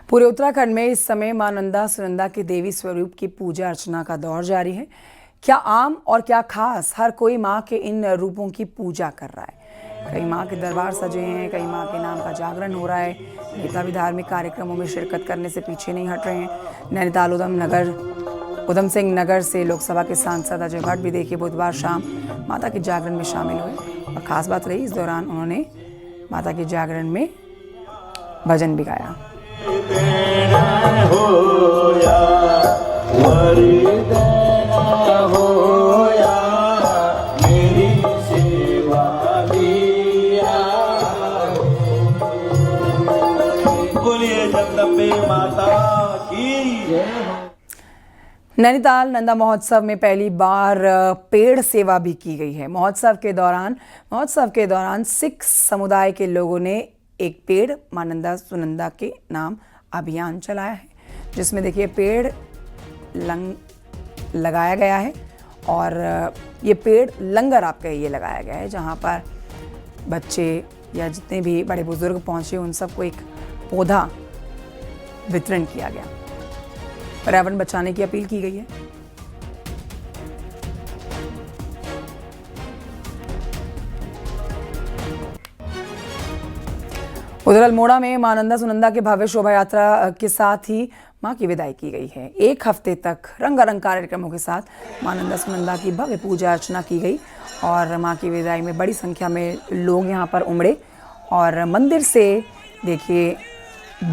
पूरे उत्तराखंड में इस समय मां नंदा सुनंदा के देवी स्वरूप की पूजा अर्चना का दौर जारी है। क्या आम और क्या खास, हर कोई मां के इन रूपों की पूजा कर रहा है। कई मां के दरबार सजे हैं, कई मां के नाम का जागरण हो रहा है। नेता भी धार्मिक कार्यक्रमों में शिरकत करने से पीछे नहीं हट रहे हैं। नैनीताल उधम सिंह नगर से लोकसभा के सांसद अजय भट्ट भी देखिए बुधवार शाम माता के जागरण में शामिल हुए और खास बात रही, इस दौरान उन्होंने माता के जागरण में भजन भी गाया। नैनीताल नंदा महोत्सव में पहली बार पेड़ सेवा भी की गई है। महोत्सव के दौरान सिख समुदाय के लोगों ने एक पेड़ मां नंदा सुनंदा के नाम अभियान चलाया है, जिसमें देखिए पेड़ लगाया गया है और ये पेड़ लंगर आप कहिए लगाया गया है, जहां पर बच्चे या जितने भी बड़े बुजुर्ग पहुंचे उन सबको एक पौधा वितरण किया गया। पर्यावरण बचाने की अपील की गई है। उधर अल्मोड़ा में मां नंदा सुनंदा के भव्य शोभा यात्रा के साथ ही मां की विदाई की गई है। एक हफ्ते तक रंगारंग कार्यक्रमों के साथ मां नंदा सुनंदा की भव्य पूजा अर्चना की गई और मां की विदाई में बड़ी संख्या में लोग यहां पर उमड़े और मंदिर से देखिए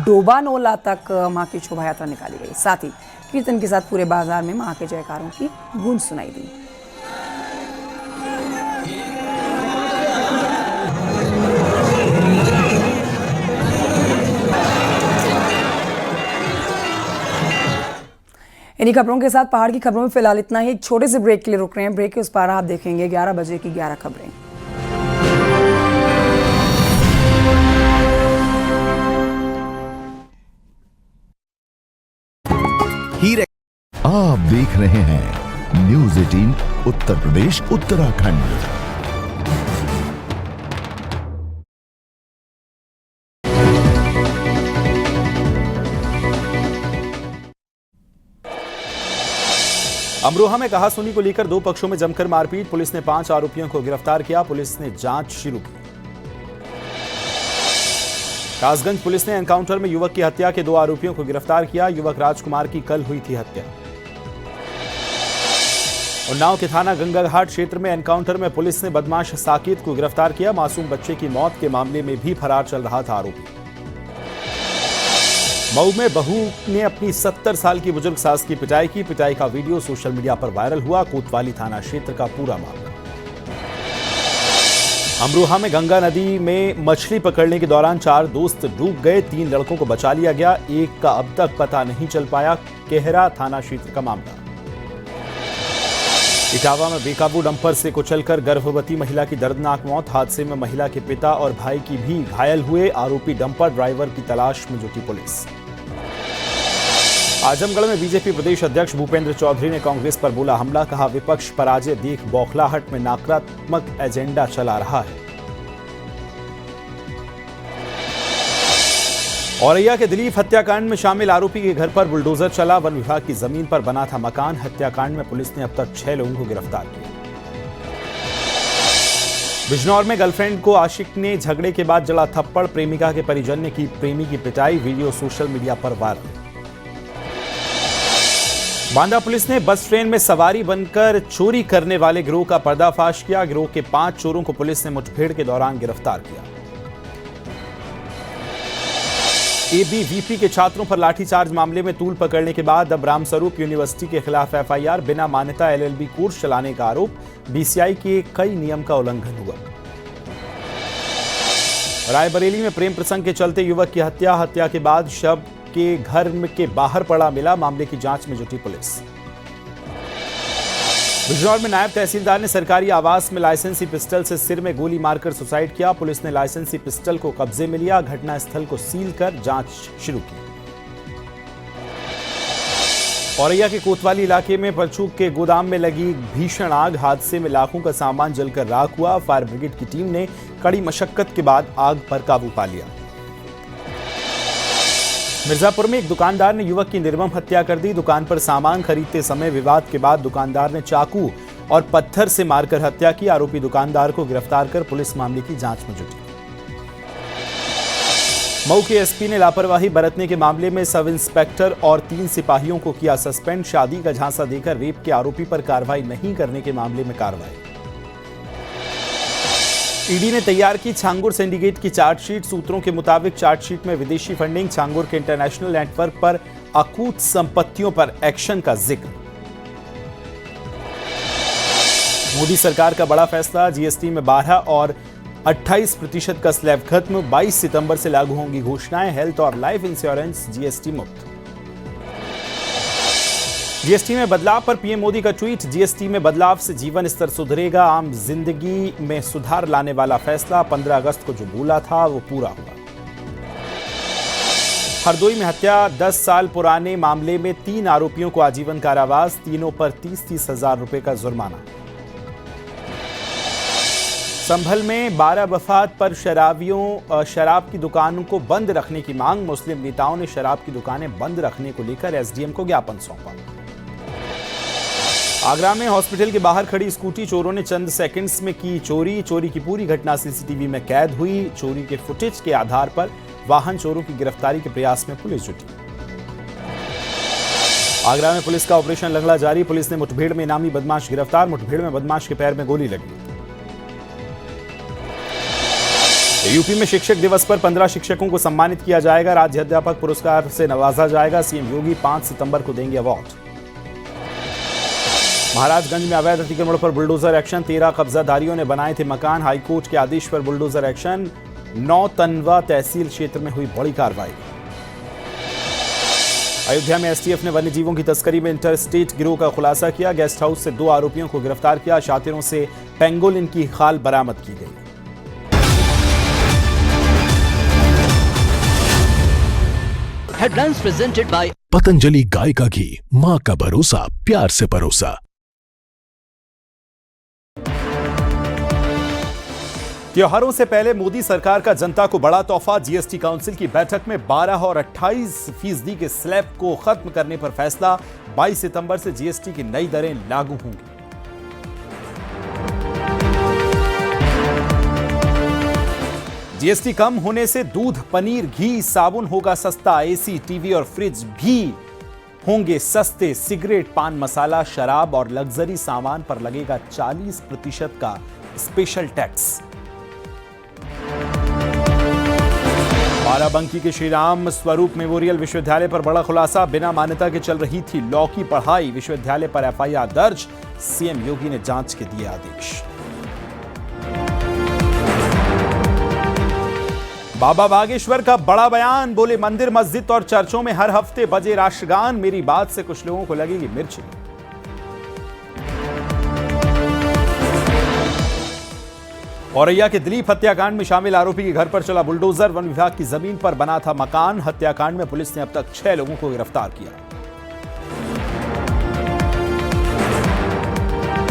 डोबानोला तक मां की शोभा यात्रा निकाली गई। साथ ही कीर्तन के साथ पूरे बाजार में मां के जयकारों की गूंज सुनाई दी। इन्हीं खबरों के साथ पहाड़ की खबरों में फिलहाल इतना ही। एक छोटे से ब्रेक के लिए रुक रहे हैं। ब्रेक के उस पार आप देखेंगे 11 बजे की 11 खबरें। आप देख रहे हैं न्यूज़ 18 उत्तर प्रदेश उत्तराखंड। अमरोहा में कहासुनी को लेकर दो पक्षों में जमकर मारपीट। पुलिस ने 5 आरोपियों को गिरफ्तार किया। पुलिस ने जांच शुरू की। कासगंज पुलिस ने एनकाउंटर में युवक की हत्या के 2 आरोपियों को गिरफ्तार किया। युवक राजकुमार की कल हुई थी हत्या। उन्नाव के थाना गंगाघाट क्षेत्र में एनकाउंटर में पुलिस ने बदमाश साकिब को गिरफ्तार किया। मासूम बच्चे की मौत के मामले में भी फरार चल रहा था आरोपी। मऊ में बहू ने अपनी 70 साल की बुजुर्ग सास की पिटाई की। पिटाई का वीडियो सोशल मीडिया पर वायरल हुआ। कोतवाली थाना क्षेत्र का पूरा मामला। अमरोहा में गंगा नदी में मछली पकड़ने के दौरान 4 दोस्त डूब गए। 3 लड़कों को बचा लिया गया। एक का अब तक पता नहीं चल पाया। केहरा थाना क्षेत्र का मामला। इटावा में बेकाबू डंपर से कुचलकर गर्भवती महिला की दर्दनाक मौत। हादसे में महिला के पिता और भाई की भी घायल हुए। आरोपी डंपर ड्राइवर की तलाश में जुटी पुलिस। आजमगढ़ में बीजेपी प्रदेश अध्यक्ष भूपेंद्र चौधरी ने कांग्रेस पर बोला हमला। कहा विपक्ष पराजय देख बौखलाहट में नकारात्मक एजेंडा चला रहा है। औरैया के दिलीप हत्याकांड में शामिल आरोपी के घर पर बुलडोजर चला। वन विभाग की जमीन पर बना था मकान। हत्याकांड में पुलिस ने अब तक 6 लोगों को गिरफ्तार किया। बिजनौर में गर्लफ्रेंड को आशिक ने झगड़े के बाद जड़ा थप्पड़। प्रेमिका के परिजन ने की प्रेमी की पिटाई। वीडियो सोशल मीडिया पर वायरल। बांदा पुलिस ने बस ट्रेन में सवारी बनकर चोरी करने वाले गिरोह का पर्दाफाश किया। गिरोह के 5 चोरों को पुलिस ने मुठभेड़ के दौरान गिरफ्तार किया। एबीवीपी के छात्रों पर लाठीचार्ज मामले में तूल पकड़ने के बाद अब रामस्वरूप यूनिवर्सिटी के खिलाफ एफआईआर। बिना मान्यता एलएलबी कोर्स चलाने का आरोप। बीसीआई के कई नियम का उल्लंघन हुआ। रायबरेली में प्रेम प्रसंग के चलते युवक की हत्या। हत्या के बाद शव के घर के बाहर पड़ा मिला। मामले की जांच में जुटी पुलिस। बिजनौर में नायब तहसीलदार ने सरकारी आवास में लाइसेंसी पिस्टल से सिर में गोली मारकर सुसाइड किया। पुलिस ने लाइसेंसी पिस्टल को कब्जे में लिया। घटनास्थल को सील कर जांच शुरू की। औरैया के कोतवाली इलाके में परचूक के गोदाम में लगी भीषण आग। हादसे में लाखों का सामान जलकर राख हुआ। फायर ब्रिगेड की टीम ने कड़ी मशक्कत के बाद आग पर काबू पा लिया। मिर्जापुर में एक दुकानदार ने युवक की निर्मम हत्या कर दी। दुकान पर सामान खरीदते समय विवाद के बाद दुकानदार ने चाकू और पत्थर से मारकर हत्या की। आरोपी दुकानदार को गिरफ्तार कर पुलिस मामले की जांच में जुटी। मऊ के एसपी ने लापरवाही बरतने के मामले में सब इंस्पेक्टर और 3 सिपाहियों को किया सस्पेंड। शादी का झांसा देकर रेप के आरोपी पर कार्रवाई नहीं करने के मामले में कार्रवाई। ईडी ने तैयार की छांगुर सिंडिकेट की चार्जशीट। सूत्रों के मुताबिक चार्जशीट में विदेशी फंडिंग, छांगुर के इंटरनेशनल नेटवर्क पर अकूत संपत्तियों पर एक्शन का जिक्र। मोदी सरकार का बड़ा फैसला, जीएसटी में 12 और 28% का स्लैब खत्म। 22 सितंबर से लागू होंगी घोषणाएं। हेल्थ और लाइफ इंश्योरेंस जीएसटी मुक्त। जीएसटी में बदलाव पर पीएम मोदी का ट्वीट। जीएसटी में बदलाव से जीवन स्तर सुधरेगा, आम जिंदगी में सुधार लाने वाला फैसला। 15 अगस्त को जो बोला था वो पूरा हुआ। हरदोई में हत्या, 10 साल पुराने मामले में 3 आरोपियों को आजीवन कारावास। तीनों पर 30-30 हजार रुपए का जुर्माना। संभल में 12 वफात पर शराब की दुकानों को बंद रखने की मांग। मुस्लिम नेताओं ने शराब की दुकानें बंद रखने को लेकर एसडीएम को ज्ञापन सौंपा। आगरा में हॉस्पिटल के बाहर खड़ी स्कूटी चोरों ने चंद सेकंड्स में की चोरी। चोरी की पूरी घटना सीसीटीवी में कैद हुई। चोरी के फुटेज के आधार पर वाहन चोरों की गिरफ्तारी के प्रयास में पुलिस जुटी। आगरा में पुलिस का ऑपरेशन लंगड़ा जारी। पुलिस ने मुठभेड़ में इनामी बदमाश गिरफ्तार। मुठभेड़ में बदमाश के पैर में गोली लगी। यूपी में शिक्षक दिवस पर 15 शिक्षकों को सम्मानित किया जाएगा। राज्य अध्यापक पुरस्कार से नवाजा जाएगा। सीएम योगी 5 सितंबर को देंगे अवार्ड। महाराजगंज में अवैध अतिक्रमण पर बुलडोजर एक्शन। 13 कब्जाधारियों ने बनाए थे मकान। हाईकोर्ट के आदेश पर बुलडोजर एक्शन। 9 तनवा तहसील क्षेत्र में हुई बड़ी कार्रवाई। अयोध्या में एसटीएफ ने वन्यजीवों की तस्करी में इंटर स्टेट गिरोह का खुलासा किया। गेस्ट हाउस से 2 आरोपियों को गिरफ्तार किया। शातिरों से पेंगोलिन की खाल बरामद की गई। Headlines presented by पतंजलि गाय का घी, माँ का भरोसा, प्यार से परोसा। त्योहारों से पहले मोदी सरकार का जनता को बड़ा तोहफा। जीएसटी काउंसिल की बैठक में 12 और 28% के स्लैब को खत्म करने पर फैसला। 22 सितंबर से जीएसटी की नई दरें लागू होंगी। जीएसटी कम होने से दूध, पनीर, घी, साबुन होगा सस्ता। एसी, टीवी और फ्रिज भी होंगे सस्ते। सिगरेट, पान मसाला, शराब और लग्जरी सामान पर लगेगा 40% का स्पेशल टैक्स। बाराबंकी के श्री राम स्वरूप मेमोरियल विश्वविद्यालय पर बड़ा खुलासा। बिना मान्यता के चल रही थी लॉ की पढ़ाई। विश्वविद्यालय पर एफआईआर दर्ज। सीएम योगी ने जांच के दिए आदेश। बाबा बागेश्वर का बड़ा बयान। बोले मंदिर, मस्जिद और चर्चों में हर हफ्ते बजे राष्ट्रगान। मेरी बात से कुछ लोगों को लगेगी मिर्ची। औरैया के दिलीप हत्याकांड में शामिल आरोपी के घर पर चला बुलडोजर। वन विभाग की जमीन पर बना था मकान। हत्याकांड में पुलिस ने अब तक 6 लोगों को गिरफ्तार किया।